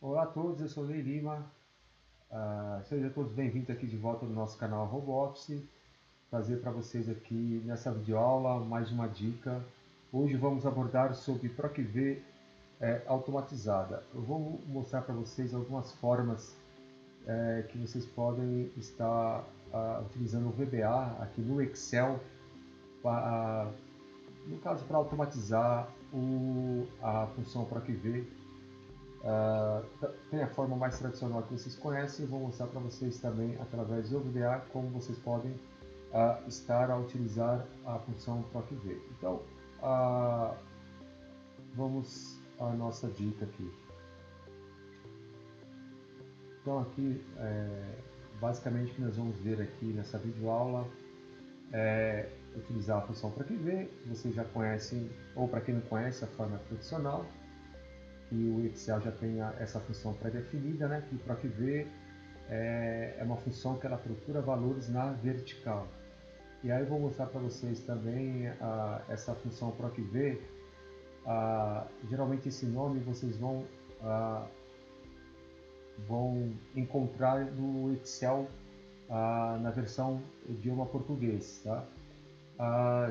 Olá a todos, eu sou o Ney Lima. Sejam todos bem-vindos aqui de volta no nosso canal Robotics. Trazer para vocês aqui nessa videoaula mais uma dica. Hoje vamos abordar sobre PROC-V automatizada. Eu vou mostrar para vocês algumas formas que vocês podem estar utilizando o VBA aqui no Excel, no caso para automatizar a função PROC-V. Tem a forma mais tradicional que vocês conhecem. Vou mostrar para vocês também através do VBA como vocês podem estar a utilizar a função PROC-V. Então vamos à nossa dica aqui. Então aqui basicamente o que nós vamos ver aqui nessa videoaula é utilizar a função PROC-V. Vocês já conhecem, ou para quem não conhece, a forma tradicional. E o Excel já tem essa função pré-definida, né? Que PROC-V é uma função que ela procura valores na vertical. E aí eu vou mostrar para vocês também essa função PROC-V. Geralmente esse nome vocês vão encontrar no Excel na versão idioma português, tá?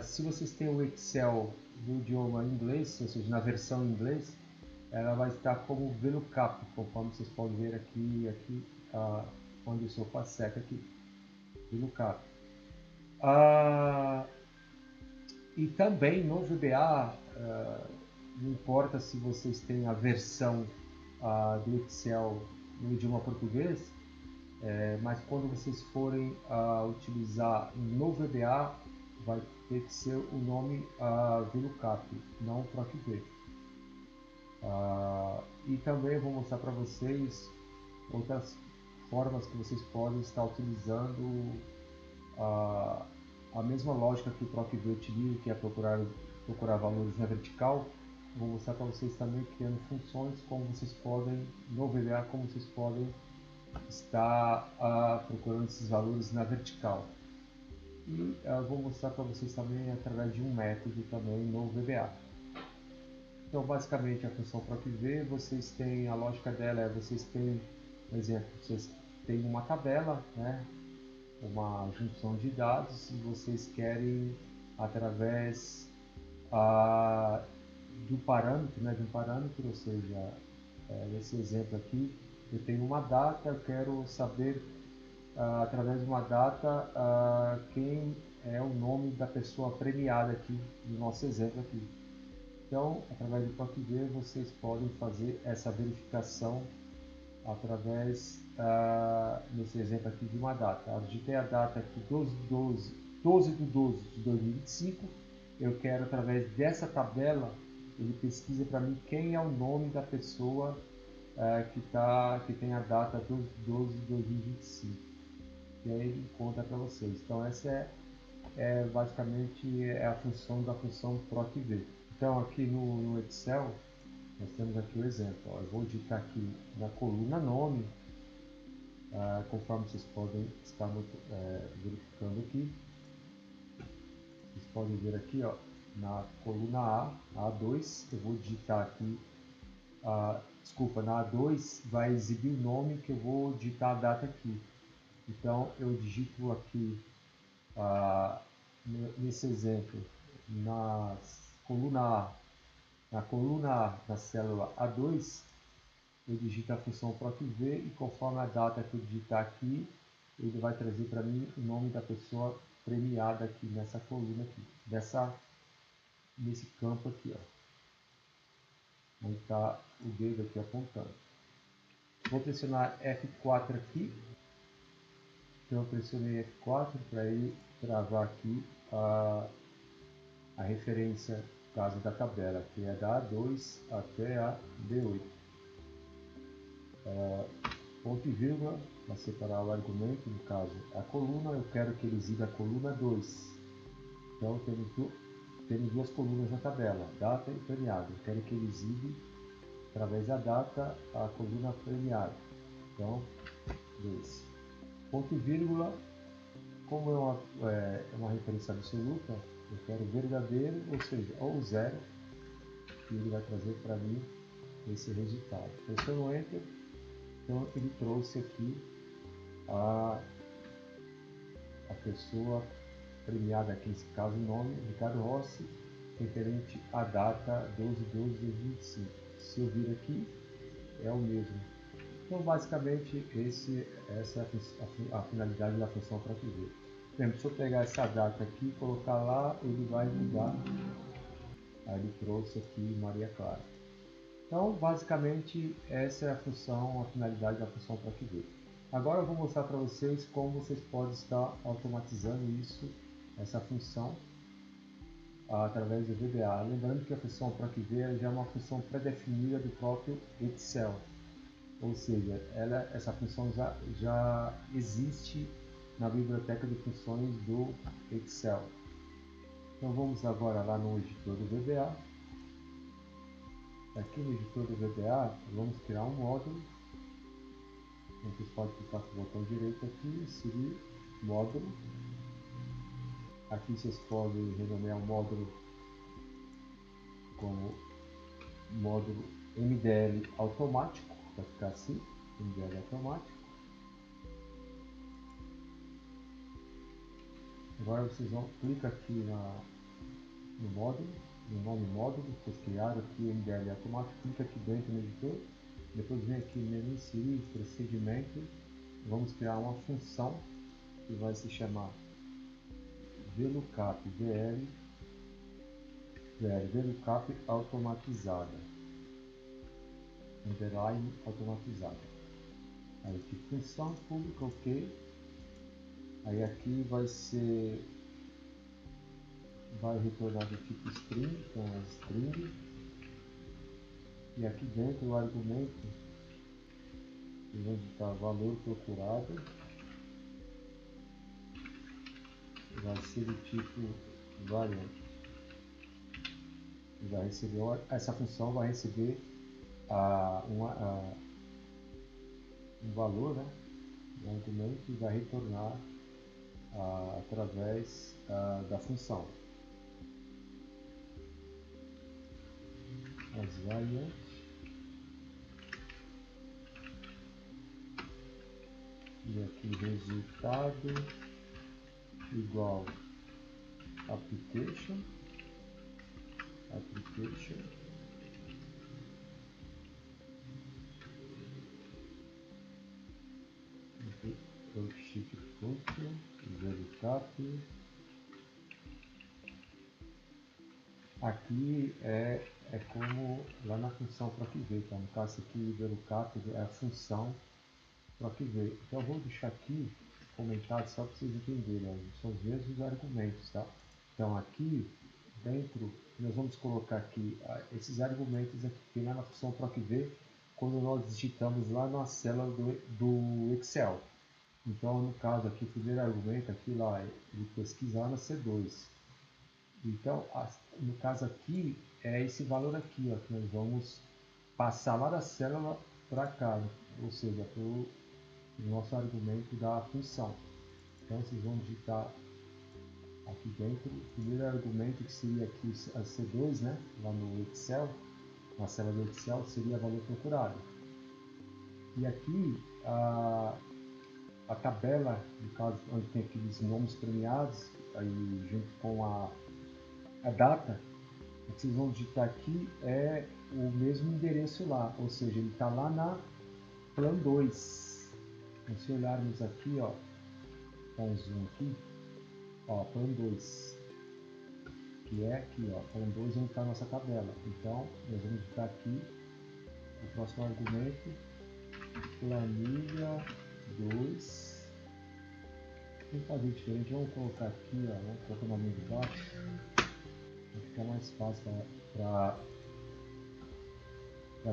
Se vocês têm o Excel do idioma inglês, ou seja, na versão em inglês, ela vai estar como VLOOKUP, conforme vocês podem ver aqui onde eu sou passeca aqui, VLOOKUP. E também no VBA, não importa se vocês têm a versão do Excel no idioma português, mas quando vocês forem utilizar no VBA, vai ter que ser o nome VLOOKUP, não PROC-V. E também vou mostrar para vocês outras formas que vocês podem estar utilizando a mesma lógica que o PROC-V utiliza, que é procurar valores na vertical. Vou mostrar para vocês também criando funções, como vocês podem, no VBA, como vocês podem estar procurando esses valores na vertical. E vou mostrar para vocês também através de um método também no VBA. Então, basicamente, a função PROC-V, vocês têm, a lógica dela vocês têm, por exemplo, vocês têm uma tabela, né, uma junção de dados, e vocês querem, através do parâmetro, né, de um parâmetro, ou seja, nesse exemplo aqui, eu tenho uma data, eu quero saber, através de uma data, quem é o nome da pessoa premiada aqui, no nosso exemplo aqui. Então, através do PROC-V, vocês podem fazer essa verificação através, nesse exemplo aqui, de uma data. Eu digitei a data aqui, 12 de 12 de 2025. Eu quero, através dessa tabela, ele pesquisa para mim quem é o nome da pessoa que tem a data 12 de 12 de 2025. E aí ele conta para vocês. Então, essa basicamente a função da função PROC-V. Então, aqui no Excel, nós temos aqui o exemplo. Eu vou digitar aqui na coluna nome, conforme vocês podem estar verificando aqui. Vocês podem ver aqui, na coluna A2, eu vou digitar aqui, na A2 vai exibir o nome que eu vou digitar a data aqui. Então, eu digito aqui, nesse exemplo, na coluna A, na célula A2, eu digito a função PROC-V e conforme a data que eu digitar aqui, ele vai trazer para mim o nome da pessoa premiada aqui nessa coluna aqui, nesse campo aqui, onde está o dedo aqui apontando. Vou pressionar F4 aqui. Então eu pressionei F4 para ele travar aqui a referência, no caso da tabela, que é da A2 até a B8. Ponto e vírgula para separar o argumento, no caso a coluna, eu quero que ele exiba a coluna 2. Então temos duas colunas na tabela, data e premiado. Eu quero que ele exibe, através da data, a coluna premiada. Então, 2. Ponto e vírgula, como é uma referência absoluta, eu quero verdadeiro, ou seja, ou zero, e ele vai trazer para mim esse resultado. Pressiono Enter, Então ele trouxe aqui a pessoa premiada, aqui nesse caso o nome, Ricardo Rossi, referente à data 12/12/2025. Se eu vir aqui, é o mesmo. Então basicamente essa é a finalidade da função PROC-V. Por exemplo, se eu pegar essa data aqui e colocar lá, ele vai mudar. Aí ele trouxe aqui Maria Clara. Então, basicamente, essa é a função, a finalidade da função PROC-V. Agora eu vou mostrar para vocês como vocês podem estar automatizando isso, essa função, através do VBA. Lembrando que a função PROC-V já é uma função pré-definida do próprio Excel. Ou seja, essa função já existe na biblioteca de funções do Excel. Então vamos agora lá no editor do VBA. Aqui no editor do VBA, vamos criar um módulo. Vocês podem clicar com o botão direito aqui, inserir módulo. Aqui vocês podem renomear o módulo como módulo MDL automático, para ficar assim, MDL automático. Agora vocês vão clicar aqui no módulo, no nome módulo, vocês criaram aqui o MDL automático, clica aqui dentro no editor, depois vem aqui no menu inserir procedimento, vamos criar uma função que vai se chamar VLOOKUP, VLOOKUP automatizada, underline automatizada. Aí aqui função pública, ok. Aí aqui vai retornar do tipo string, então é string. E aqui dentro o argumento, onde está valor procurado, vai ser do tipo variante. Essa função vai receber um valor, né, um argumento, e vai retornar através da função. As variantes. E aqui resultado igual application. Shift function, VLOOKUP. Aqui é como lá na função PROC-V, tá? No caso aqui, VLOOKUP é a função PROC-V. Então eu vou deixar aqui comentado só para vocês entenderem, ó, são os mesmos argumentos, tá? Então aqui dentro nós vamos colocar aqui esses argumentos aqui que tem lá na função PROC-V quando nós digitamos lá na célula do Excel. Então no caso aqui o primeiro argumento aqui lá ele pesquisar na C2. Então no caso aqui é esse valor aqui, ó, que nós vamos passar lá da célula para cá, ou seja, para o nosso argumento da função. Então vocês vão digitar aqui dentro o primeiro argumento, que seria aqui a C2, né, lá no Excel, na célula do Excel, seria valor procurado. E aqui a tabela, no caso onde tem aqueles nomes premiados, aí junto com a data, o que vocês vão digitar aqui é o mesmo endereço lá, ou seja, ele está lá na Plan 2. Então, se olharmos aqui, ó, com um zoom aqui, ó, Plan 2, que é aqui, ó, Plan 2 onde está a nossa tabela. Então, nós vamos digitar aqui o próximo argumento, planilha 2. Vamos fazer diferente, vamos colocar aqui, ó, vamos colocar uma linha de baixo, vai ficar mais fácil para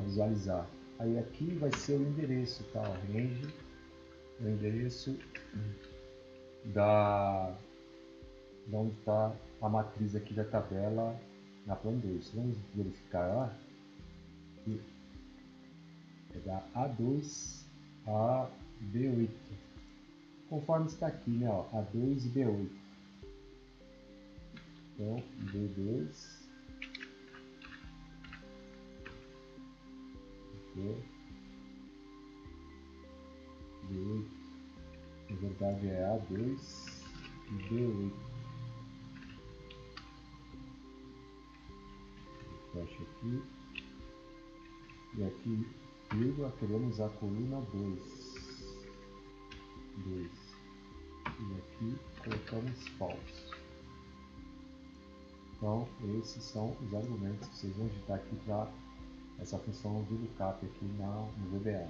visualizar. Aí aqui vai ser o endereço, tá? O range, o endereço da onde está a matriz aqui da tabela na Plan 2. Vamos verificar lá que é da A2 a B8, conforme está aqui, né? Ó, A2 e B8. Então B2, B8, na verdade é A2 e B8. Fecha aqui. E aqui, vírgula, queremos a coluna 2. E aqui colocamos false. Então, esses são os argumentos que vocês vão digitar aqui para essa função VLOOKUP aqui no VBA.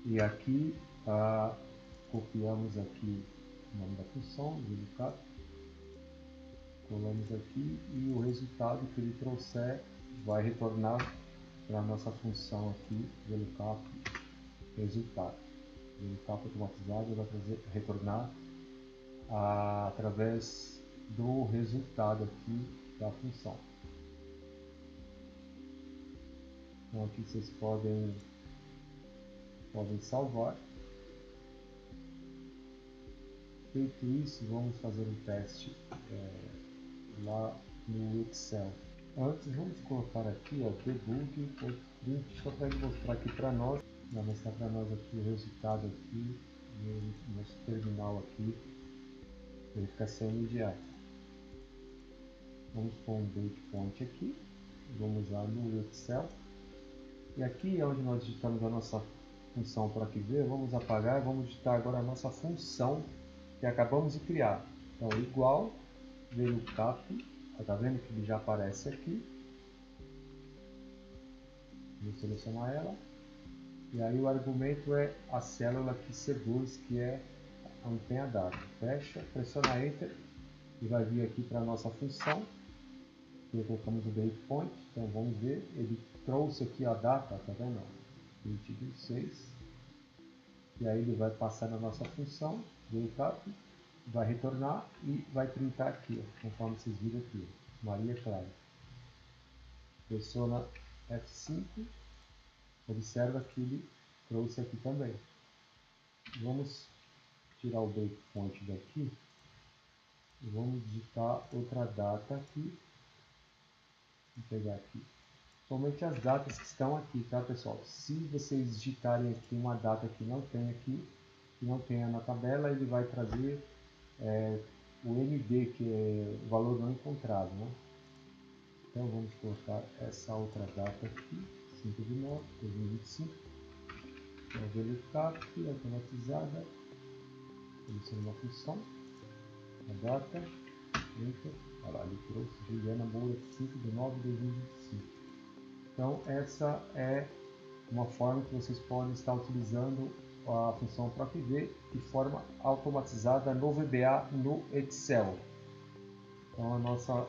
E aqui, copiamos aqui o nome da função, VLOOKUP, colamos aqui e o resultado que ele trouxer vai retornar para a nossa função aqui, VLOOKUP resultado. O VLOOKUP automatizado vai retornar através do resultado aqui da função. Então aqui vocês podem salvar. Feito isso, vamos fazer um teste lá no Excel. Antes vamos colocar aqui debug print só para ele mostrar aqui para nós, vai mostrar para nós aqui o resultado aqui no nosso terminal aqui, verificação imediata. Vamos pôr um breakpoint aqui, vamos lá no Excel, e aqui é onde nós digitamos a nossa função para aqui ver, vamos apagar e vamos digitar agora a nossa função que acabamos de criar. Então, igual VLOOKUP, está vendo que ele já aparece aqui, vou selecionar ela, e aí o argumento é a célula aqui C2, que é onde tem a data. Fecha, pressiona Enter, e vai vir aqui para a nossa função, que colocamos o breakpoint. Então vamos ver, ele trouxe aqui a data, tá vendo? 2026, e aí ele vai passar na nossa função VLOOKUP, vai retornar e vai printar aqui, conforme vocês viram aqui, Maria Clara. Pressiona F5, observa que ele trouxe aqui também. Vamos tirar o breakpoint daqui e vamos digitar outra data aqui. Vou pegar aqui somente as datas que estão aqui, tá pessoal? Se vocês digitarem aqui uma data que não tem aqui, que não tenha na tabela, ele vai trazer o MD, que é o valor não encontrado, né? Então vamos colocar essa outra data aqui, 5 de 9 de 2025. Então VLOOKUP automatizada, seleciono uma função, a data, enter, olha lá, ele trouxe Juliana Moura, 5 de 9 de 2025. Então essa é uma forma que vocês podem estar utilizando a função PROC-V de forma automatizada no VBA no Excel. Então a nossa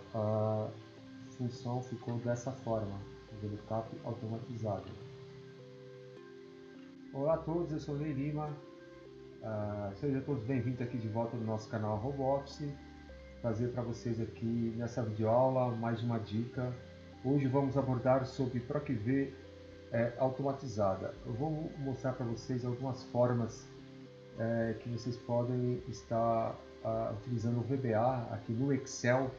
função ficou dessa forma, o VLOOKUP automatizado. Olá a todos, eu sou o Ney Lima, sejam todos bem-vindos aqui de volta no nosso canal RoboOffice. Trazer para vocês aqui nessa videoaula mais uma dica. Hoje vamos abordar sobre PROC-V automatizada. Eu vou mostrar para vocês algumas formas que vocês podem estar utilizando o VBA aqui no Excel,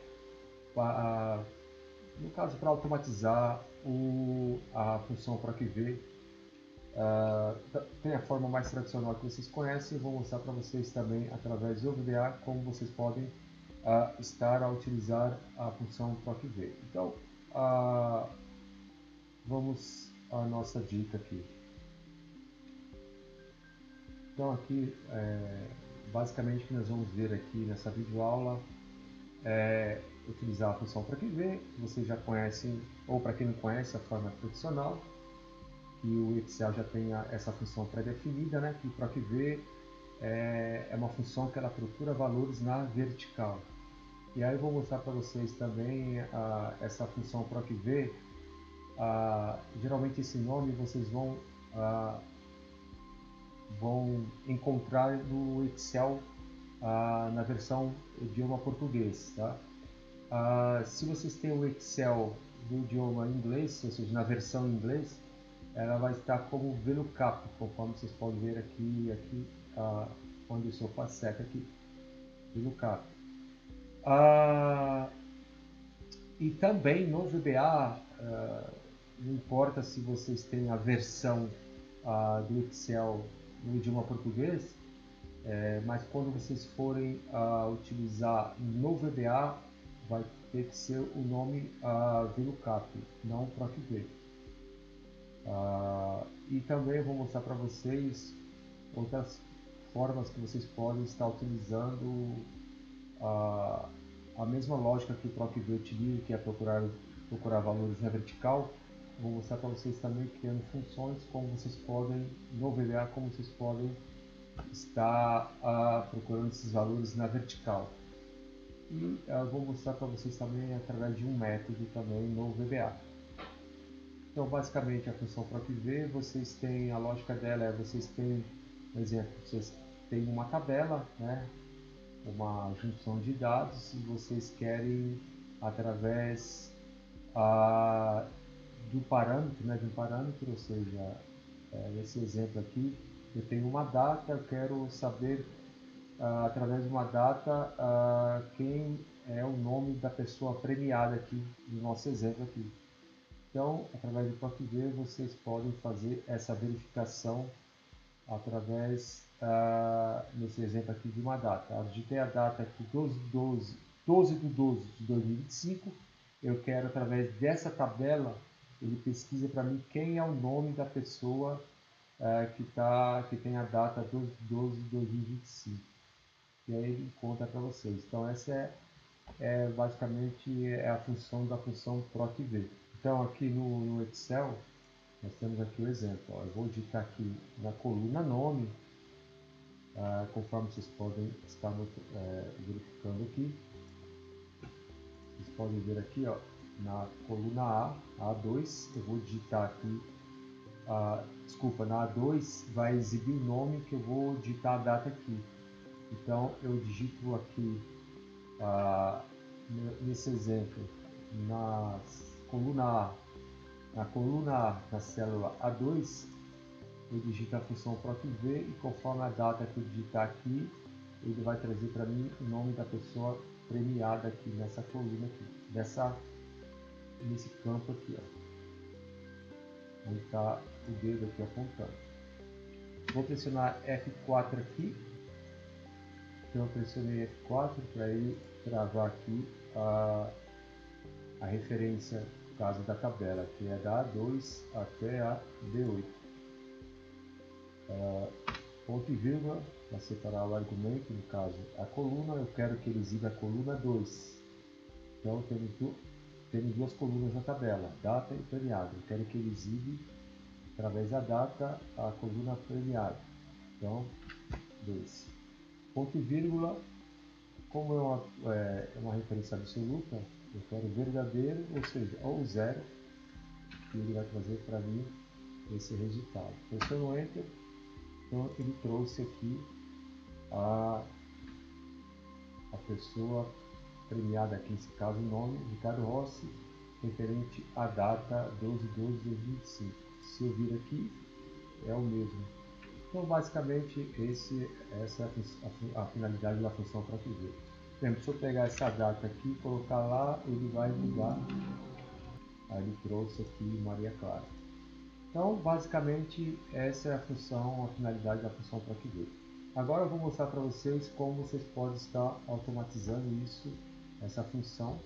no caso para automatizar a função PROC-V. Tem a forma mais tradicional que vocês conhecem, vou mostrar para vocês também através do VBA como vocês podem estar a utilizar a função PROC-V. Então, vamos à nossa dica aqui. Então aqui, basicamente o que nós vamos ver aqui nessa videoaula é utilizar a função PROC-V. Vocês já conhecem, ou para quem não conhece, a forma tradicional, que o Excel já tem essa função pré-definida, né? Que PROC-V é uma função que ela procura valores na vertical. E aí eu vou mostrar para vocês também essa função PROC-V. Geralmente esse nome vocês vão encontrar no Excel na versão idioma português, tá? Se vocês têm o Excel do idioma inglês, ou seja, na versão em inglês, ela vai estar como VLOOKUP, conforme vocês podem ver aqui onde o sofá seca aqui, VLOOKUP. E também no VBA, não importa se vocês têm a versão do Excel no idioma português, mas quando vocês forem utilizar no VBA, vai ter que ser o nome VLOOKUP, não PROC-V. E também vou mostrar para vocês outras formas que vocês podem estar utilizando a mesma lógica que o PROC-V utiliza, que é procurar valores na vertical. Vou mostrar para vocês também criando funções, como vocês podem, no VBA, como vocês podem estar procurando esses valores na vertical. E vou mostrar para vocês também através de um método também no VBA. Então, basicamente, a função PROC-V, vocês têm, a lógica dela vocês têm, por exemplo, vocês têm uma tabela, né, uma junção de dados, e vocês querem, através do parâmetro, né, de um parâmetro, ou seja, nesse exemplo aqui, eu tenho uma data, eu quero saber, através de uma data, quem é o nome da pessoa premiada aqui, no nosso exemplo aqui. Então, através do PROC-V, vocês podem fazer essa verificação através, nesse exemplo aqui, de uma data. Eu digitei a data aqui, 12 de 12 de 2025. Eu quero, através dessa tabela, ele pesquisa para mim quem é o nome da pessoa que tem a data 12 de 12 de 2025. E aí ele conta para vocês. Então, essa basicamente a função da função PROC-V. Então, aqui no Excel, nós temos aqui o exemplo. Eu vou digitar aqui na coluna nome, conforme vocês podem estar verificando aqui. Vocês podem ver aqui, na coluna A2, eu vou digitar aqui, desculpa, na A2 vai exibir o nome que eu vou digitar a data aqui. Então, eu digito aqui, nesse exemplo, na coluna A, na célula A2, eu digito a função PROC-V e conforme a data que eu digitar aqui, ele vai trazer para mim o nome da pessoa premiada aqui nessa coluna aqui, nesse campo aqui, onde está o dedo aqui apontando. Vou pressionar F4 aqui. Então eu pressionei F4 para ele gravar aqui a referência, no caso da tabela, que é da A2 até a D8. Ponto e vírgula para separar o argumento, no caso a coluna, eu quero que ele exiba a coluna 2. Então temos duas colunas na tabela, data e premiado. Eu quero que ele exibe, através da data, a coluna premiada. Então, 2. Ponto e vírgula, como é uma referência absoluta, eu quero verdadeiro, ou seja, ou zero, e ele vai trazer para mim esse resultado. Pressiono Enter, então ele trouxe aqui a pessoa premiada, aqui nesse caso o nome, Ricardo Rossi, referente à data 12/12/2025. Se eu vir aqui, é o mesmo. Então, basicamente, essa é a finalidade da função PROC-V. Por exemplo, se eu pegar essa data aqui e colocar lá, ele vai mudar. Aí ele trouxe aqui Maria Clara. Então, basicamente, essa é a finalidade da função PROC-V. Agora eu vou mostrar para vocês como vocês podem estar automatizando essa função,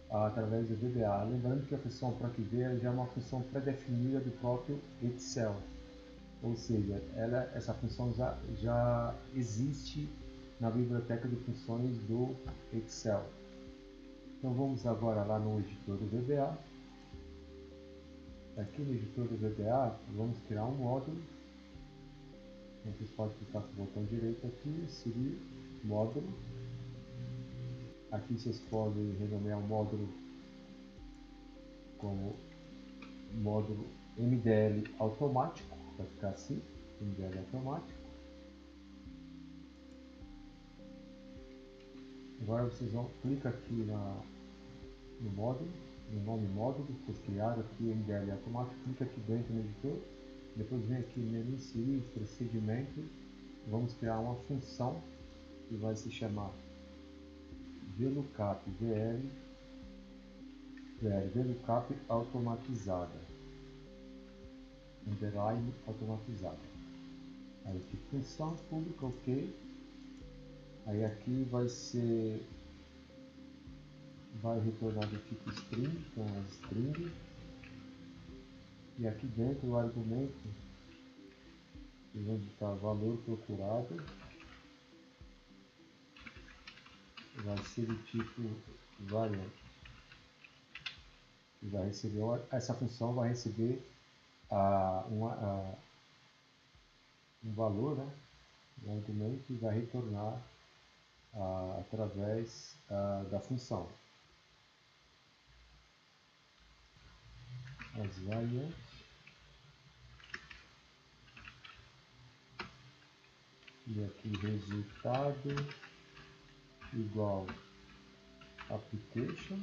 através do VBA. Lembrando que a função PROC-V já é uma função pré-definida do próprio Excel. Ou seja, essa função já existe na biblioteca de funções do Excel. Então vamos agora lá no editor do VBA. Aqui no editor do VBA, vamos criar um módulo. Então, vocês podem clicar com o botão direito aqui, inserir módulo. Aqui vocês podem renomear o módulo como módulo MDL automático, vai ficar assim, MDL automático. Agora vocês vão clicar aqui no módulo, no nome módulo que vocês criaram aqui, MDL automático, clica aqui dentro no editor, depois vem aqui no menu inserir procedimento, vamos criar uma função que vai se chamar VLOOKUP VLOOKUP automatizada. underline automatizado. Aí aqui função pública, ok. Aí aqui vai retornar do tipo string, então é string. E aqui dentro o argumento, onde está valor procurado, vai ser do tipo variant. Vai receber, essa função vai receber um valor, né, um argumento, e vai retornar através da função. As variantes. E aqui resultado igual application.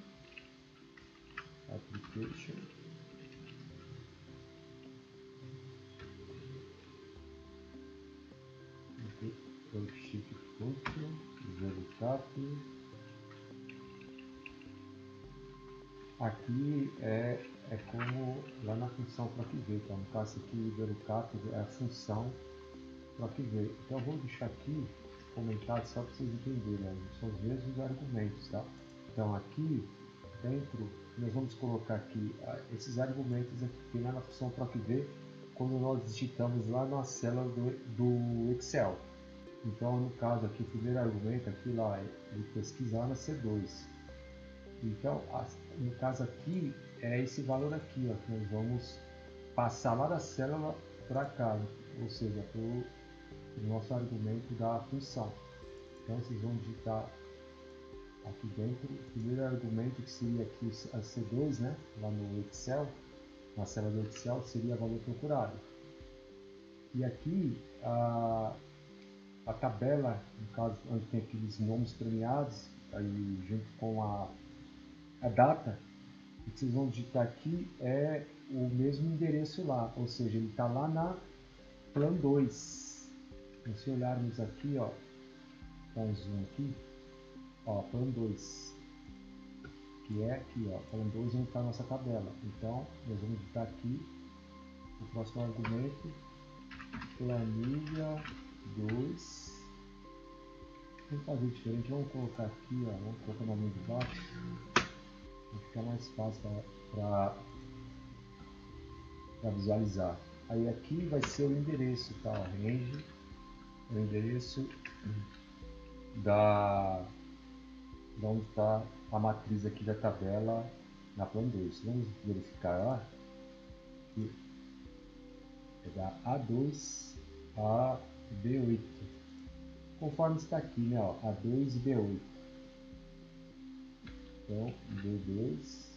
Worksheet function, VLOOKUP. Aqui é como lá na função PROC-V, então no caso aqui VLOOKUP é a função PROC-V. Então eu vou deixar aqui comentado só para vocês entenderem, né? São os mesmos argumentos, tá? Então aqui dentro nós vamos colocar aqui esses argumentos aqui que tem lá na função PROC-V quando nós digitamos lá na célula do Excel. Então no caso aqui o primeiro argumento aqui lá é de pesquisar na C2. Então no caso aqui é esse valor aqui, ó, que nós vamos passar lá da célula para cá, ou seja, para o nosso argumento da função. Então vocês vão digitar aqui dentro o primeiro argumento, que seria aqui a C2, né, lá no Excel, na célula do Excel, seria valor procurado. E aqui a tabela, no caso onde tem aqueles nomes premiados, aí junto com a data, o que vocês vão digitar aqui é o mesmo endereço lá, ou seja, ele está lá na Plan 2. Então, se olharmos aqui, ó, dá um zoom aqui, ó, Plan 2, que é aqui, ó, Plan 2 onde está a nossa tabela. Então, nós vamos digitar aqui o próximo argumento, planilha 2. Vamos fazer diferente, vamos colocar aqui, ó, vamos colocar na linha de baixo, vai ficar mais fácil para visualizar. Aí aqui vai ser o endereço, tá? O range, o endereço da onde está a matriz aqui da tabela na Plan 2. Vamos verificar lá que é da A2 a B8, conforme está aqui, né? Ó, A2 e B8. Então, B2,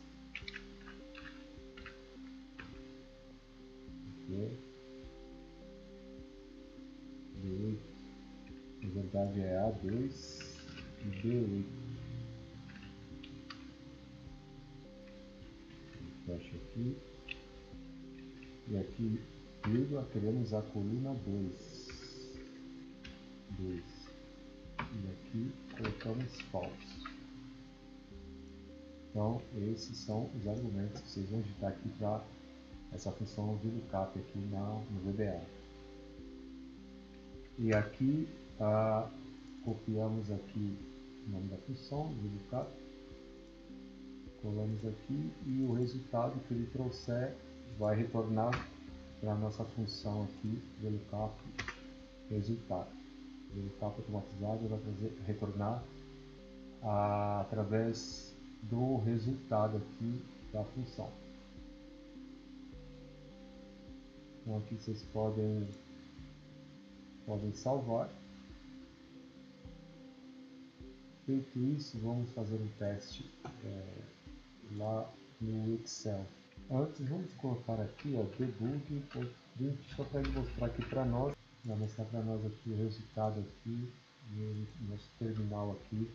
B8, na verdade é A2 e B8. Fecha aqui. E aqui, vírgula, queremos a coluna 2. E aqui colocamos false. Então, esses são os argumentos que vocês vão digitar aqui para essa função VLOOKUP aqui no VBA. E aqui copiamos aqui o nome da função VLOOKUP, colamos aqui e o resultado que ele trouxer vai retornar para a nossa função aqui VLOOKUP resultado. VLOOKUP automatizado vai retornar através do resultado aqui da função. Então aqui vocês podem salvar. Feito isso, vamos fazer um teste lá no Excel. Antes vamos colocar aqui, ó, debug, só para ele mostrar aqui para nós, vai mostrar para nós aqui o resultado aqui no nosso terminal aqui,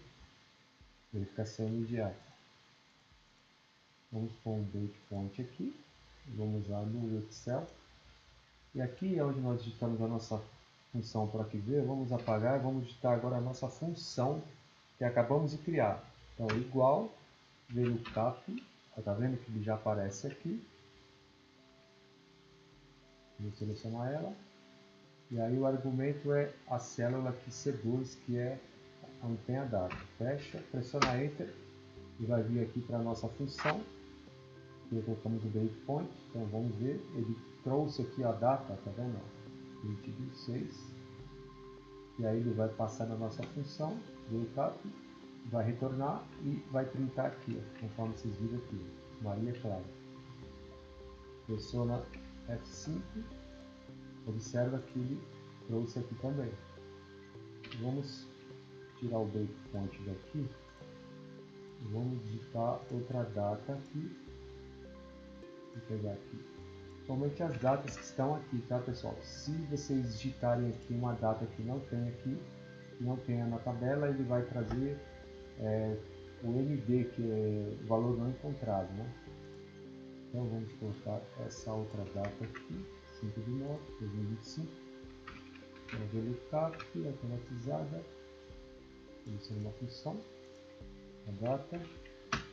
verificação imediata. Vamos pôr um breakpoint aqui, vamos lá no Excel, e aqui é onde nós digitamos a nossa função PROC-V, vamos apagar e vamos digitar agora a nossa função que acabamos de criar. Então, igual VLOOKUP, está vendo que ele já aparece aqui. Vou selecionar ela. E aí o argumento é a célula aqui C2, que é onde tem a data. Fecha, pressiona Enter e vai vir aqui para a nossa função. Aqui colocamos o breakpoint, então vamos ver, ele trouxe aqui a data, tá vendo? 20/6. E aí ele vai passar na nossa função, VLOOKUP, vai retornar e vai printar aqui, ó, conforme vocês viram aqui, Maria Clara. Pressiona F5, observa que ele trouxe aqui também. Vamos tirar o breakpoint daqui e vamos digitar outra data aqui. Vou pegar aqui somente as datas que estão aqui, tá, pessoal? Se vocês digitarem aqui uma data que não tem aqui, que não tenha na tabela, ele vai trazer o MD, que é o valor não encontrado, né? Então vamos colocar essa outra data aqui, 5/9/2025. Vamos ver o VLOOKUP automatizada, seleciona uma função, a data,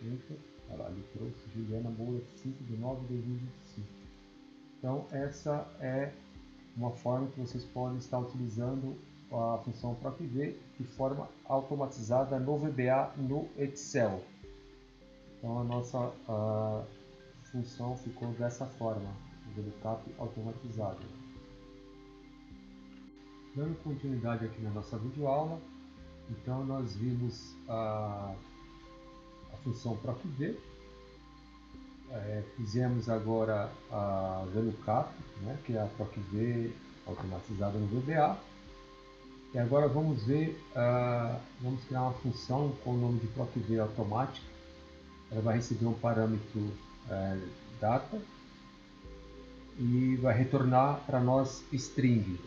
enter, olha lá, ele trouxe Juliana Moura, 5/9/2025. Então essa é uma forma que vocês podem estar utilizando a função PROC-V de forma automatizada no VBA no Excel. Então a nossa função ficou dessa forma, o VLOOKUP automatizado. Dando continuidade aqui na nossa videoaula, então nós vimos a função PROC-V. Fizemos agora a VLOOKUP, né, que é a PROC-V automatizada no VBA. E agora vamos ver, vamos criar uma função com o nome de PROC-V automática. Ela vai receber um parâmetro data e vai retornar para nós string.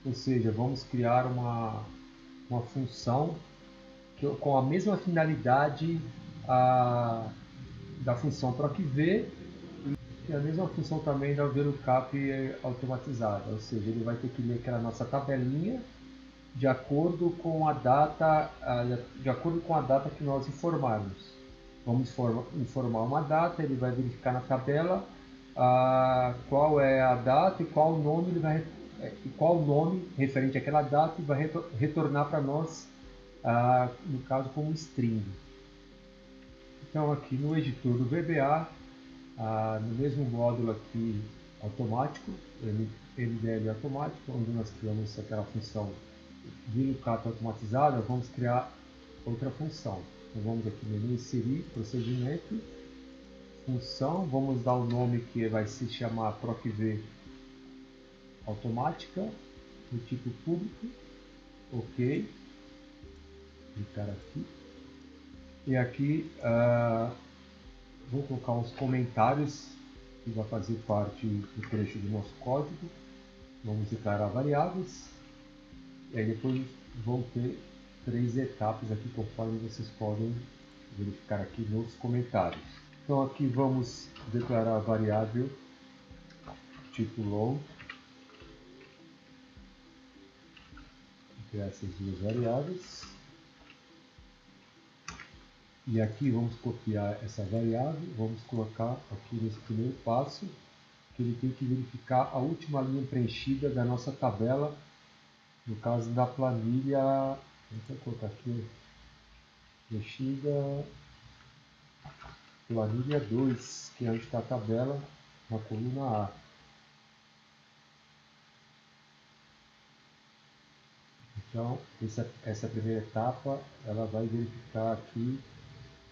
Ou seja, vamos criar uma função com a mesma finalidade da função PROC-V e a mesma função também da VLOOKUP automatizada, ou seja, ele vai ter que ler aquela nossa tabelinha de acordo com a data, que nós informarmos. Vamos informar uma data, ele vai verificar na tabela qual é a data e qual nome referente àquela data e vai retornar para nós, no caso, como string. Então aqui no editor do VBA, no mesmo módulo aqui automático, MDL automático, onde nós criamos aquela função VLOOKUP automatizada, vamos criar outra função. Então vamos aqui no menu inserir, procedimento, função, vamos dar o nome que vai se chamar PROC-V automática, do tipo público, ok, clicar aqui. E aqui vou colocar uns comentários que vai fazer parte do trecho do nosso código. Vamos declarar variáveis. E aí depois vão ter 3 etapas aqui, conforme vocês podem verificar aqui nos comentários. Então aqui vamos declarar a variável tipo long. Vou criar essas duas variáveis. E aqui vamos copiar essa variável, vamos colocar aqui nesse primeiro passo, que ele tem que verificar a última linha preenchida da nossa tabela, no caso da planilha, vou colocar aqui, preenchida, planilha 2, que é onde está a tabela, na coluna A. Então, essa primeira etapa, ela vai verificar aqui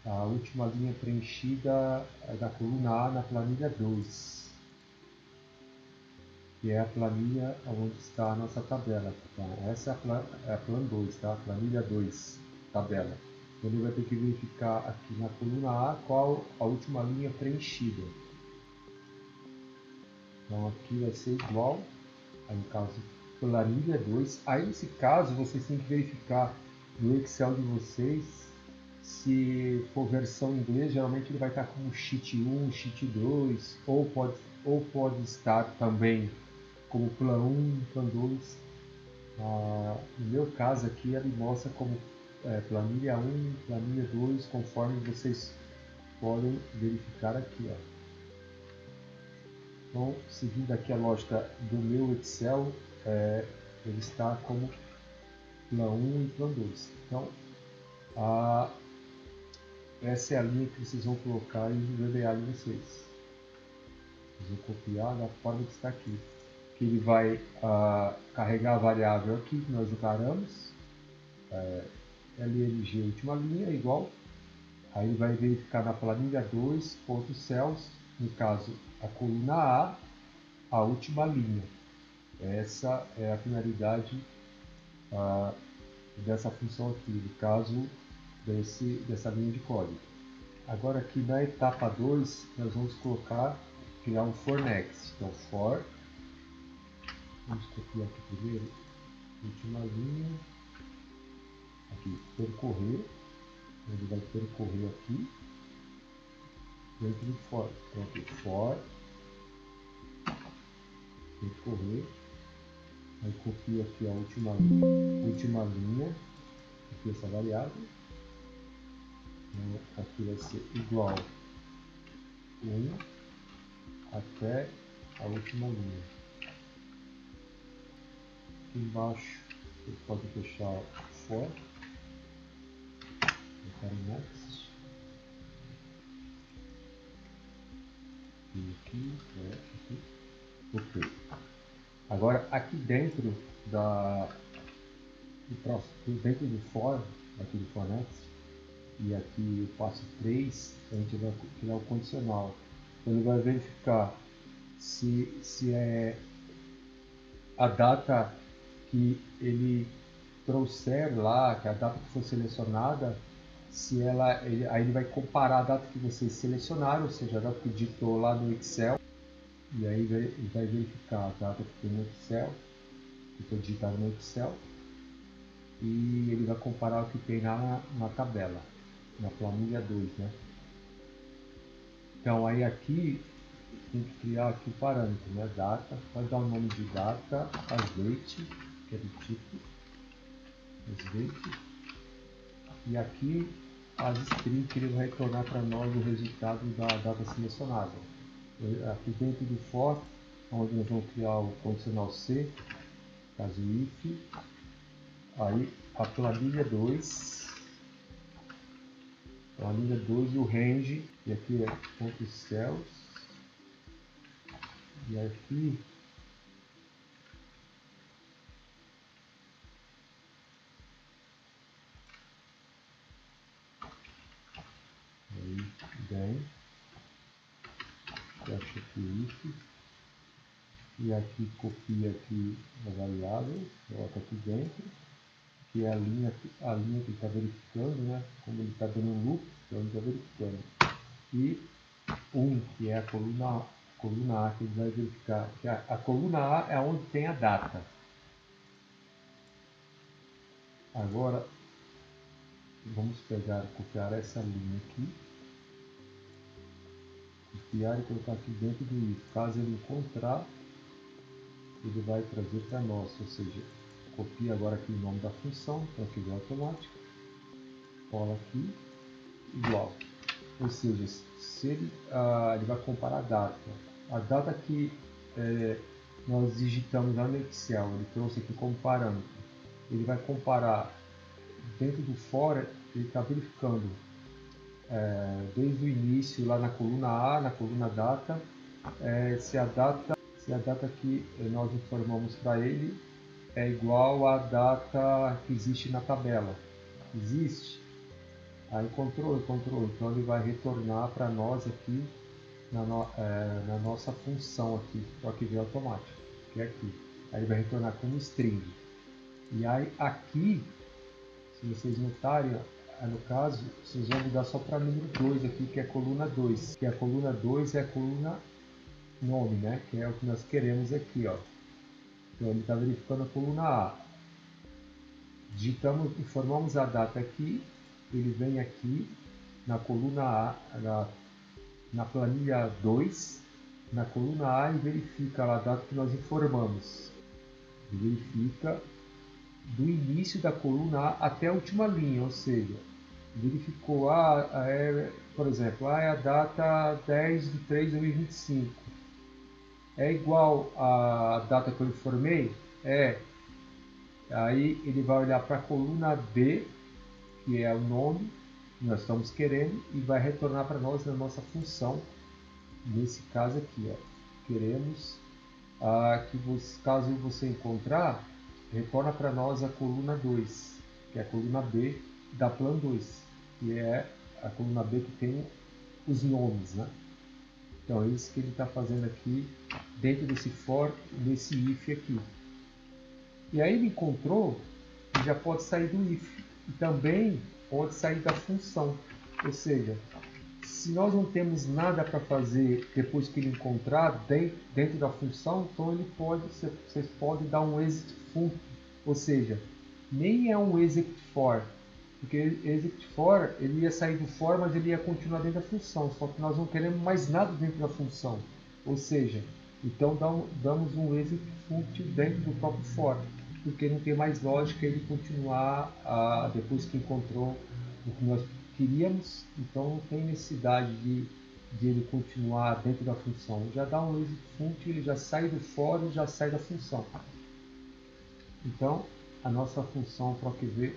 a última linha preenchida da coluna A na planilha 2, que é a planilha onde está a nossa tabela. Então, essa é a plan 2, tá? Planilha 2, tabela. Então, ele vai ter que verificar aqui na coluna A qual a última linha preenchida. Então, aqui vai ser igual, aí no caso, planilha 2. Aí, nesse caso, vocês têm que verificar no Excel de vocês. Se for versão em inglês, geralmente ele vai estar como Sheet 1, Sheet 2, ou pode estar também como Plan 1, Plan 2. No meu caso aqui, ele mostra como planilha 1, planilha 2, conforme vocês podem verificar aqui. Ó. Então, seguindo aqui a lógica do meu Excel, ele está como plan 1 e plan 2. Então, essa é a linha que vocês vão colocar e revelar de vocês. Vocês vão copiar da forma que está aqui. Que ele vai carregar a variável aqui que nós declaramos, LLG última linha igual. Aí ele vai verificar na planilha 2, ponto cells, no caso a coluna a última linha. Essa é a finalidade dessa função aqui, no caso dessa linha de código. Agora aqui na etapa 2, nós vamos criar um for next. Então for, vamos copiar aqui primeiro, última linha, aqui, percorrer, ele vai percorrer aqui, dentro do for. Então aqui, for, percorrer, aí copia aqui a última linha, aqui essa variável, aqui vai ser igual 1 até a última linha. Aqui embaixo você pode fechar for, colocar next, e aqui, ok. Agora aqui dentro dentro do for, aqui do for next, e aqui o passo 3, a gente vai criar o condicional. Então ele vai verificar se é a data que ele trouxer lá, que é a data que foi selecionada, aí ele vai comparar a data que vocês selecionaram, ou seja, a data que digitou lá no Excel, e aí ele vai verificar a data que tem no Excel, que foi digitado no Excel, e ele vai comparar o que tem lá na tabela, na planilha 2, né? Então aí aqui tem que criar aqui o parâmetro, né? Data, pode dar o nome de data, azeite, que é do tipo azeite, e aqui as strings que ele vai retornar para nós o resultado da data selecionada. Aqui dentro do for, onde nós vamos criar o condicional C, caso if, aí a planilha 2 e o range, e aqui é ponto cells, e aqui then, fecha aqui if, e aqui copia aqui a variável, coloca aqui dentro, que é a linha que ele está verificando, né? Como ele está dando um loop, então ele está verificando. E 1, que é a coluna A, que ele vai verificar. Que a coluna A é onde tem a data. Agora, vamos copiar essa linha aqui. Copiar e colocar aqui dentro do if. Caso ele encontrar, ele vai trazer para nós, ou seja, copia agora aqui o nome da função, então aqui do automático, cola aqui, igual. Ou seja, se ele vai comparar a data que nós digitamos lá no Excel, ele trouxe aqui como parâmetro, ele vai comparar dentro do for, ele está verificando desde o início lá na coluna A, na coluna data, se a data que nós informamos para ele é igual à data que existe na tabela. Existe? Aí encontrou, então ele vai retornar para nós aqui na nossa função aqui, o arquivo automático, que é aqui. Aí ele vai retornar como string. E aí aqui, se vocês notarem, no caso, vocês vão mudar só para número 2 aqui, que é a coluna 2. Que a coluna 2 é a coluna nome, né? Que é o que nós queremos aqui, ó. Então ele está verificando a coluna A. Informamos a data aqui, ele vem aqui na coluna A, na planilha 2, na coluna A e verifica a data que nós informamos. Ele verifica do início da coluna A até a última linha, ou seja, verificou, por exemplo, é a data 10 de 3 de 2025. é igual à data que eu informei? Aí ele vai olhar para a coluna B, que é o nome que nós estamos querendo, e vai retornar para nós na nossa função, nesse caso aqui, queremos que você, caso você encontrar, retorna para nós a coluna 2, que é a coluna B da plan 2, que é a coluna B que tem os nomes, né? Então é isso que ele está fazendo aqui dentro desse for, nesse if aqui. E aí ele encontrou, e já pode sair do if. E também pode sair da função. Ou seja, se nós não temos nada para fazer depois que ele encontrar dentro da função, então ele pode, vocês podem dar um exit func. Ou seja, nem é um exit for. Porque exit for, ele ia sair do for, mas ele ia continuar dentro da função. Só que nós não queremos mais nada dentro da função. Ou seja, então damos um exit func dentro do próprio for. Porque não tem mais lógica ele continuar depois que encontrou o que nós queríamos. Então não tem necessidade de ele continuar dentro da função. Já dá um exit func, ele já sai do for e já sai da função. Então a nossa função procv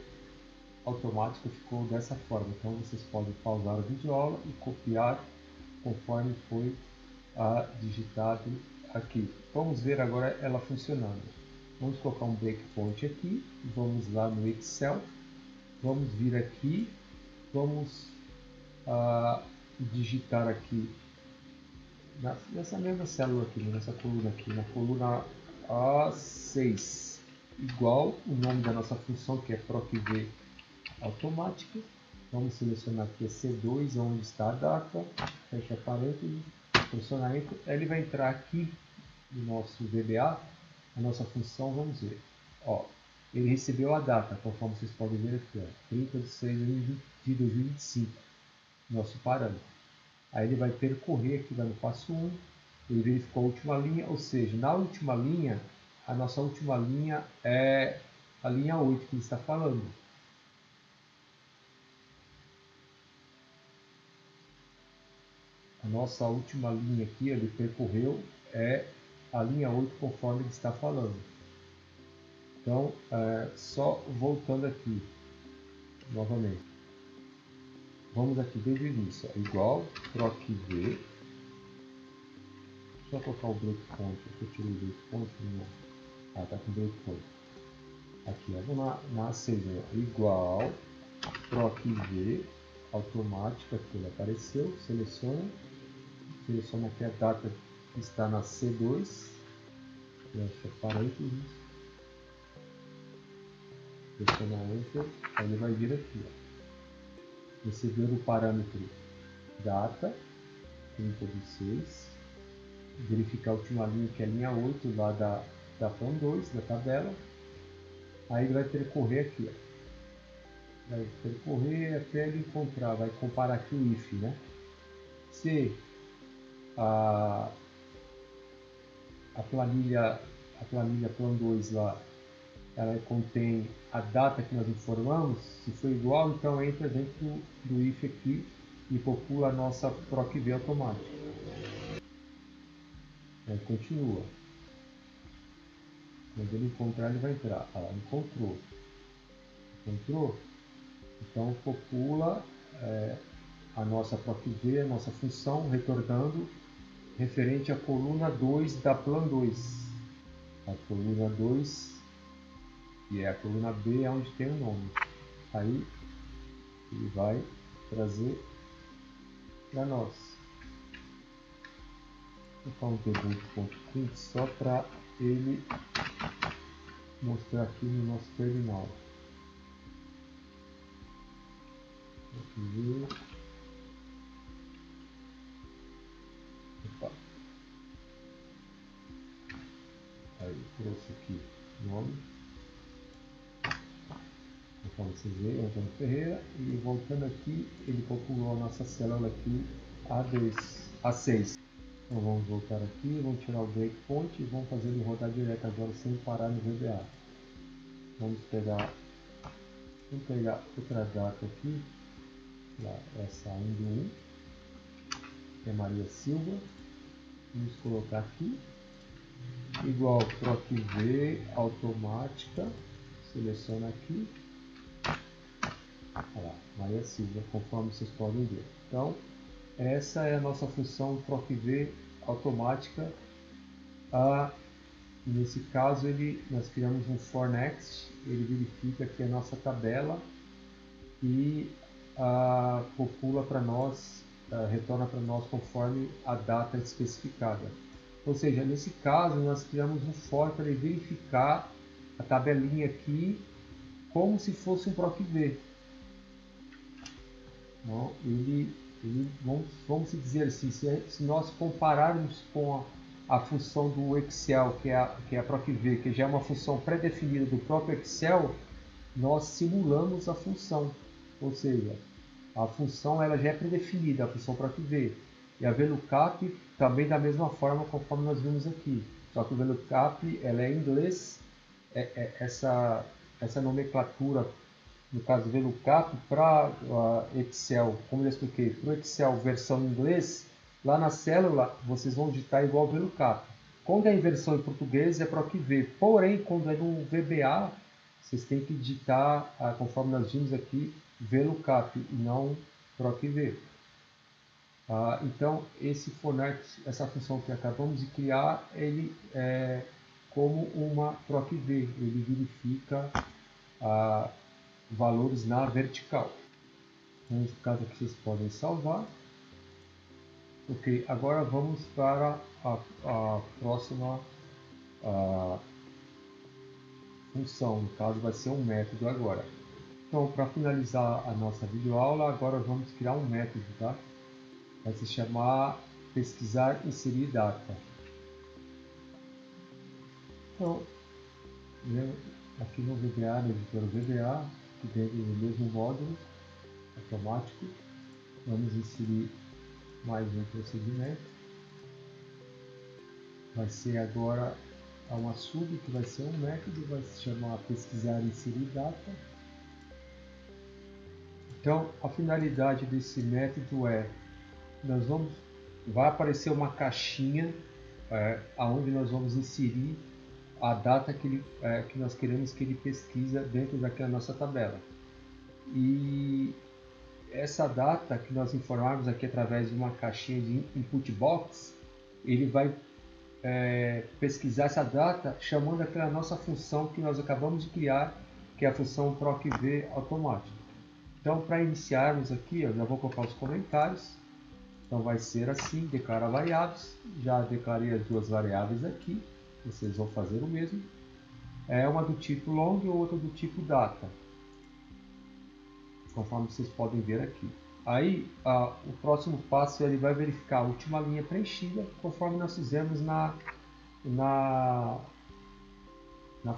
automática ficou dessa forma. Então vocês podem pausar a videoaula e copiar conforme foi digitado aqui. Vamos ver agora ela funcionando. Vamos colocar um breakpoint aqui, vamos lá no Excel, vamos vir aqui, vamos digitar aqui nessa mesma célula aqui, nessa coluna aqui, na coluna A6, igual o nome da nossa função, que é procv automática. Vamos selecionar aqui a C2, onde está a data, fecha parênteses, pressiona Enter, ele vai entrar aqui no nosso VBA, a nossa função, vamos ver. Ele recebeu a data, conforme vocês podem ver aqui, 30/6/2025, nosso parâmetro. Aí ele vai percorrer aqui no passo 1, ele verificou a última linha, ou seja, na última linha, a nossa última linha é a linha 8 que ele está falando. A nossa última linha aqui, ele percorreu, é a linha 8 conforme ele está falando. Então, só voltando aqui, novamente. Vamos aqui desde o início, igual procv. Deixa eu colocar o breakpoint, eu tirei o breakpoint, não. Tá com breakpoint. Aqui, vamos na C, igual procv automática, que ele apareceu, seleciona aqui a data que está na C2, fecha parênteses, pressiona Enter, aí ele vai vir aqui, recebendo o parâmetro data, 30/6, verificar a última linha, que é a linha 8 lá da plan 2, da tabela, aí ele vai percorrer aqui, vai percorrer até ele encontrar, vai comparar aqui o if, né? Se a planilha plan 2 lá, ela contém a data que nós informamos, se for igual, então entra dentro do if aqui e popula a nossa procv automática. Aí continua. Quando ele encontrar, ele vai entrar. Encontrou. Então popula a nossa procv, a nossa função, retornando referente à coluna 2 da plan 2. A coluna 2, que é a coluna B, é onde tem o nome. Aí ele vai trazer para nós. Vou colocar um debug.print só para ele mostrar aqui no nosso terminal. Aqui ver. Opa. Aí trouxe aqui o nome. Conforme vocês veem, Antônio Ferreira. E voltando aqui, ele populou a nossa célula aqui A6. Então vamos voltar aqui, vamos tirar o breakpoint e vamos fazer ele rodar direto agora sem parar no VBA. Vamos pegar outra data aqui, essa 1/1, que é Maria Silva. Vamos colocar aqui, igual PROC-V automática, seleciona aqui, olha lá, Maria Silva, conforme vocês podem ver. Então, essa é a nossa função PROC-V automática. Nesse caso, nós criamos um for next, ele verifica que a nossa tabela e popula para nós, retorna para nós conforme a data especificada. Ou seja, nesse caso, nós criamos um for para ele verificar a tabelinha aqui como se fosse um PROC-V. Vamos dizer assim, se nós compararmos com a função do Excel, que é a PROC-V, que já é uma função pré-definida do próprio Excel, nós simulamos a função. Ou seja, a função ela já é predefinida, a função PROC-V. E a VLOOKUP também da mesma forma conforme nós vimos aqui. Só que o VLOOKUP ela é em inglês, essa nomenclatura, no caso VLOOKUP, para Excel, como eu expliquei, para o Excel versão em inglês, lá na célula vocês vão digitar igual VLOOKUP. Quando é em versão em português é PROC-V, porém quando é no VBA, vocês têm que digitar, conforme nós vimos aqui, VLOOKUP e não PROC-V. Então, essa função que acabamos de criar, ele é como uma PROC-V, ele verifica valores na vertical. Nesse caso aqui vocês podem salvar. Ok, agora vamos para a próxima função, no caso vai ser um método agora. Então, para finalizar a nossa videoaula, agora vamos criar um método, tá? Vai se chamar pesquisar inserir data. Então, aqui no VBA, no editor VBA, aqui dentro do mesmo módulo automático, vamos inserir mais um procedimento. Vai ser agora uma sub, que vai ser um método, vai se chamar pesquisar inserir data. Então, a finalidade desse método vai aparecer uma caixinha onde nós vamos inserir a data que nós queremos que ele pesquisa dentro daquela nossa tabela. E essa data que nós informarmos aqui através de uma caixinha de input box, ele vai pesquisar essa data chamando aquela nossa função que nós acabamos de criar, que é a função PROC-V automática. Então, para iniciarmos aqui, eu já vou colocar os comentários. Então, vai ser assim, declara variáveis. Já declarei as duas variáveis aqui. Vocês vão fazer o mesmo. Uma do tipo long e outra do tipo data. Conforme vocês podem ver aqui. Aí, o próximo passo, ele vai verificar a última linha preenchida, conforme nós fizemos na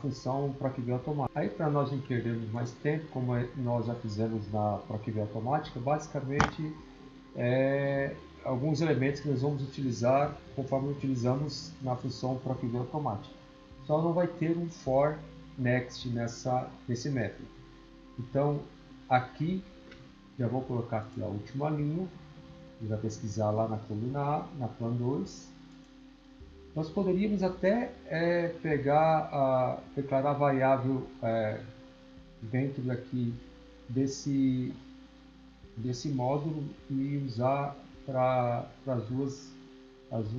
função PROC-V automática. Aí, para nós não perdermos mais tempo, como nós já fizemos na PROC-V automática, basicamente alguns elementos que nós vamos utilizar conforme utilizamos na função PROC-V automática. Só não vai ter um for next nesse método. Então, aqui, já vou colocar aqui a última linha, vai pesquisar lá na coluna A, na plan 2. Nós poderíamos até declarar a variável dentro daqui desse módulo e usar para os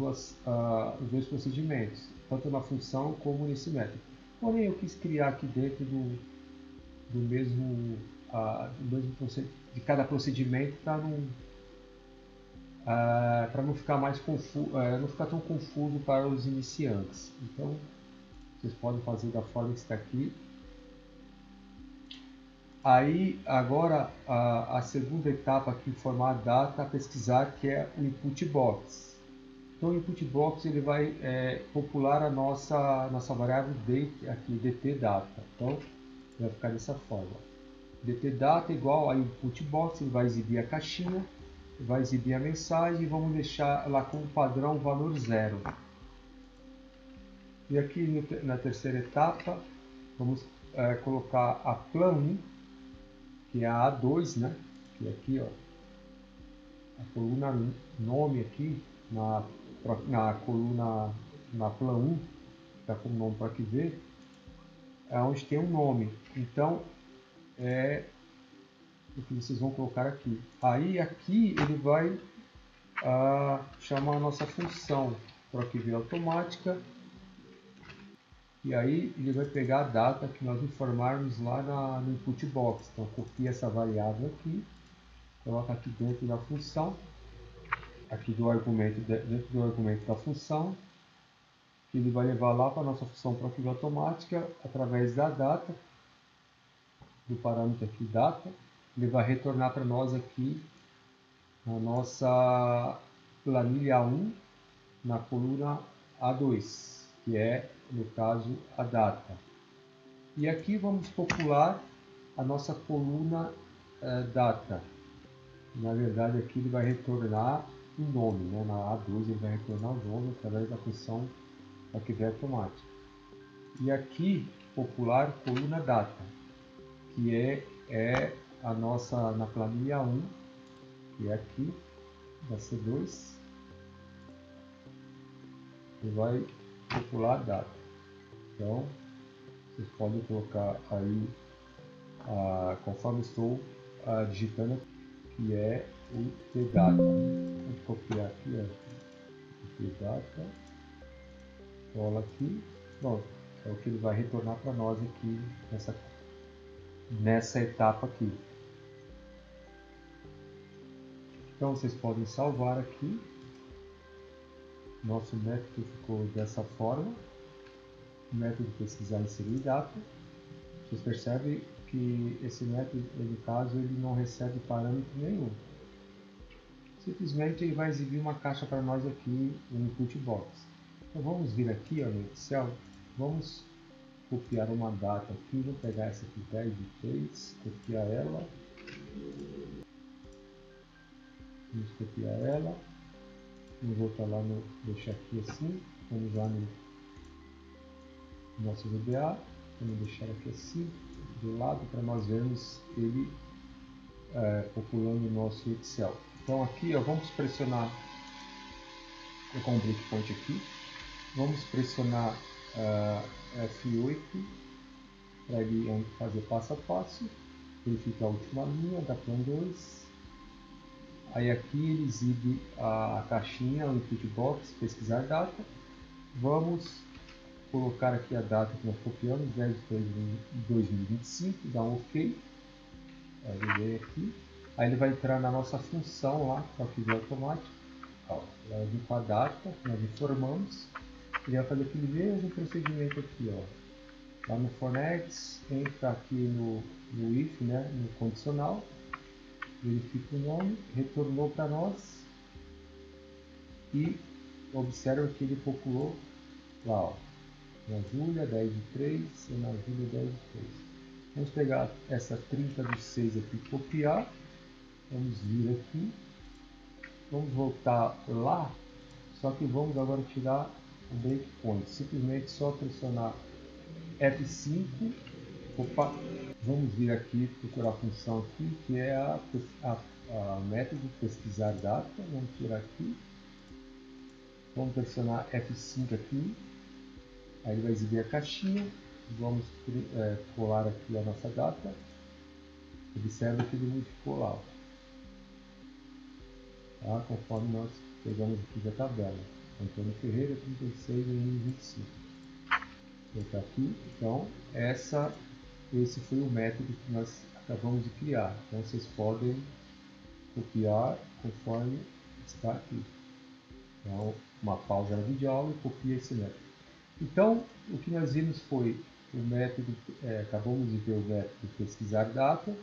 dois procedimentos, tanto na função como nesse método. Porém, eu quis criar aqui dentro do mesmo de cada procedimento para não ficar mais confuso, não ficar tão confuso para os iniciantes. Então, vocês podem fazer da forma que está aqui. Aí, agora, a segunda etapa aqui, formar a data, pesquisar, que é o input box. Então, o input box ele vai popular a nossa variável date, aqui, dt data. Então, vai ficar dessa forma. dt data igual a input box, ele vai exibir a caixinha, vai exibir a mensagem e vamos deixar lá como padrão o valor 0. E aqui na terceira etapa, vamos colocar a plan 1, que é a A2, né? Que é aqui, ó, a coluna nome aqui, na coluna, na plan 1, está com o nome PROC-V, é onde tem um nome. Então, é o que vocês vão colocar aqui. Aí, aqui, ele vai chamar a nossa função PROC-V automática. E aí, ele vai pegar a data que nós informarmos lá no input box. Então, copia essa variável aqui, coloca aqui dentro da função, aqui do argumento, dentro do argumento da função, que ele vai levar lá para a nossa função PROC-V automática, através da data, do parâmetro aqui data, ele vai retornar para nós aqui na nossa planilha A1, na coluna A2, que é, no caso, a data. E aqui vamos popular a nossa coluna data. Na verdade, aqui ele vai retornar o nome, né? Na A2 ele vai retornar o nome através da função PROC-V automática. E aqui, popular coluna data, que é a nossa, na planilha 1, que é aqui, da C2, e vai popular data. Então, vocês podem colocar aí, conforme estou digitando, que é o tdata. Vou copiar aqui, ó, tdata, cola aqui, pronto. É o que ele vai retornar para nós aqui nessa etapa aqui. Então vocês podem salvar aqui. Nosso método ficou dessa forma. O método pesquisar inserir data. Vocês percebem que esse método, no caso, ele não recebe parâmetro nenhum. Simplesmente ele vai exibir uma caixa para nós aqui no input box. Então vamos vir aqui, ó, no Excel. Vamos copiar uma data aqui. Vou pegar essa aqui, 10 de 3, copiar ela. Vamos copiar ela. Vamos voltar lá no, deixar aqui assim. Vamos lá no nosso VBA. Vamos deixar aqui assim, do lado, para nós vermos ele populando o nosso Excel. Então aqui, ó, vamos pressionar, vou colocar um breakpoint aqui. Vamos pressionar F8 para ele fazer passo a passo. Verificar a última linha da Plan 2. Aí aqui ele exibe a caixinha, o input box, pesquisar data. Vamos colocar aqui a data que nós copiamos, 10 de 3 de 2025, dá um OK. Aí ele vem aqui. Aí ele vai entrar na nossa função lá, PROC-V automático. Vai vir com a data, nós informamos. Ele vai fazer aquele mesmo procedimento aqui, ó. Lá no Fornex, entra aqui no if, né, no condicional. Verifica o nome, retornou para nós e observa que ele populou lá, ó, na Júlia 10 de 3 e na Júlia 10 de 3. Vamos pegar essa 30 de 6 aqui e copiar, vamos vir aqui, vamos voltar lá, só que vamos agora tirar o breakpoint, simplesmente só pressionar F5, opa, vamos vir aqui procurar a função aqui, que é a método pesquisar data. Vamos tirar aqui, vamos pressionar F5 aqui, aí ele vai exibir a caixinha, vamos colar aqui a nossa data, observa que ele modificou lá, tá? Conforme nós pegamos aqui da tabela, Antônio Ferreira 36 2025. Vou colocar aqui, então esse foi o método que nós acabamos de criar. Então vocês podem copiar conforme está aqui. Então, uma pausa na videoaula e copia esse método. Então, o que nós vimos foi o método, acabamos de ver o método pesquisar data,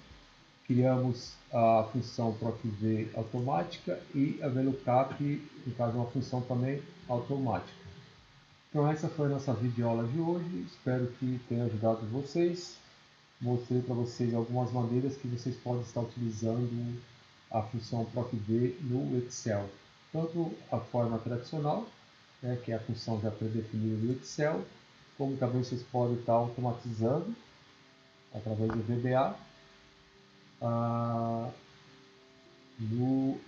criamos a função PROC-V automática e a VLOOKUP, no caso, uma função também automática. Então essa foi a nossa videoaula de hoje, espero que tenha ajudado vocês. Mostrei para vocês algumas maneiras que vocês podem estar utilizando a função PROC-V no Excel. Tanto a forma tradicional, né, que é a função já pré-definida do Excel, como também vocês podem estar automatizando através do VBA no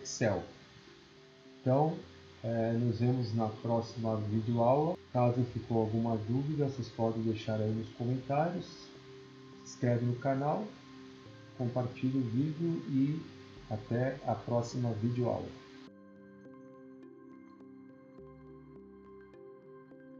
Excel. Então, Nos vemos na próxima videoaula. Caso ficou alguma dúvida, vocês podem deixar aí nos comentários. Se inscreve no canal, compartilhe o vídeo e até a próxima videoaula.